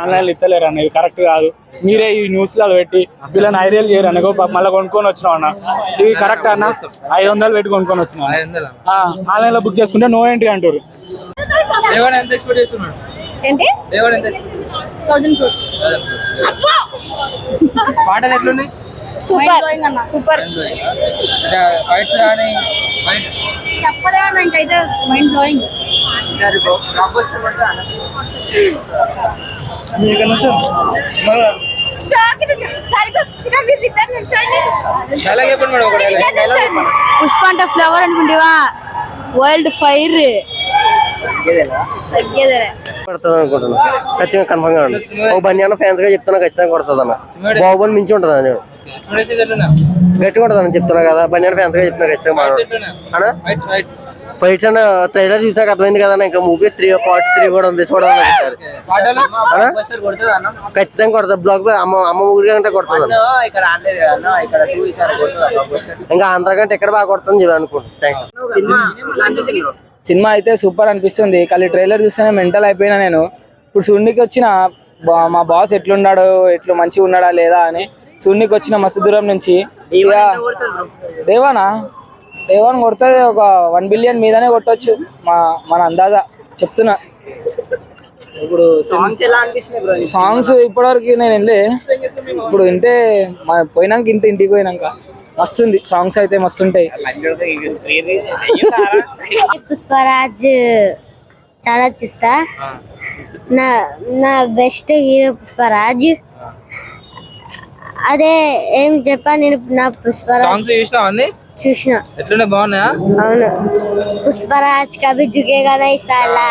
Online లో ఇస్తలేరు అన్న, ఇది కరెక్ట్ కాదు. మీరే ఈ న్యూస్ లలో పెట్టి వీళ్ళని ఐడియల్ చేయరు అన్న. మళ్ళీ కొనుక్కొని వచ్చినాం అన్న, ఇది కరెక్ట్ అన్న. 500 పెట్టి కొనుక్కొని వచ్చినాం. ఆన్లైన్ లో బుక్ చేసుకుంటే నో ఎంట్రీ అంటారు. పాటలు ఎట్లున్నాయి? సూపర్ సూపర్ చెప్పలేమన్నా, ఇంకైతే మైండ్ బ్లోయింగ్. పుష్ప అంటే ఫ్లవర్ అనుకుంటేవా, వరల్డ్ ఫైర్ కొడుతుంది అనుకుంటున్నా. ఖచ్చితంగా కన్ఫర్మ్ గా ఒక బన్యాన ఫ్యాన్స్ గా చెప్తున్నా, ఖచ్చితంగా కొడుతుంది అన్న. బాహుబలి మించి ఉంటుంది అన్న, గట్టిగా ఉంటుంది అని చెప్తున్నా కదా. బన్యాన ఫ్యాన్స్ గా చెప్తున్నా ఖచ్చితంగా. ఫైట్స్ అన్న ట్రైలర్ చూసాక అర్థమైంది కదా. ఇంకా మూవీ 3 కూడా ఉంది, చూడాలి. ఖచ్చితంగా కొడుతుంది. బ్లాక్ అమ్మ ఊరి కంటే కొడుతుంది. ఇంకా ఆంధ్ర కంటే ఎక్కడ బాగా కొడుతుంది అనుకుంటున్నాను. సినిమా అయితే సూపర్ అనిపిస్తుంది. కానీ ట్రైలర్ చూస్తేనే మెంటల్ అయిపోయినా నేను. ఇప్పుడు సున్నికి వచ్చిన మా బాస్ ఎట్లున్నాడు, ఎట్లు మంచిగా ఉన్నాడా లేదా అని సున్నికి వచ్చిన మస్తు దూరం నుంచి. దేవాన్ కొడుతుంది, ఒక 1 బిలియన్ మీదనే కొట్టొచ్చు మన అందాజా చెప్తున్నా. ఇప్పుడు సాంగ్స్ ఇప్పటివరకు నేను వెళ్ళి ఇప్పుడు వింటే పోయినాక ఇంటికి పోయినాక మస్తుంది. సాంగ్స్ అయితే మస్తుంటాయి. పుష్పరాజ్ చాలా చూస్తా. నా బెస్ట్ హీరో పుష్పరాజ్. అదే ఏం చెప్పా నేను, నా పుష్పరాజ్ చూసిన. బాగున్నాయా? అవును. పుష్పరాజ్ కభీ జుగేగా నహీ సాలా.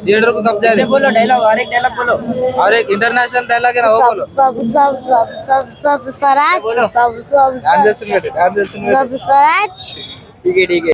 थिएटर को कब्जा है। बोलो डायलॉग, और एक डायलॉग बोलो, और एक इंटरनेशनल डायलॉग है ना, वो बोलो। पुष्पराज पुष्पराज। ठीक है।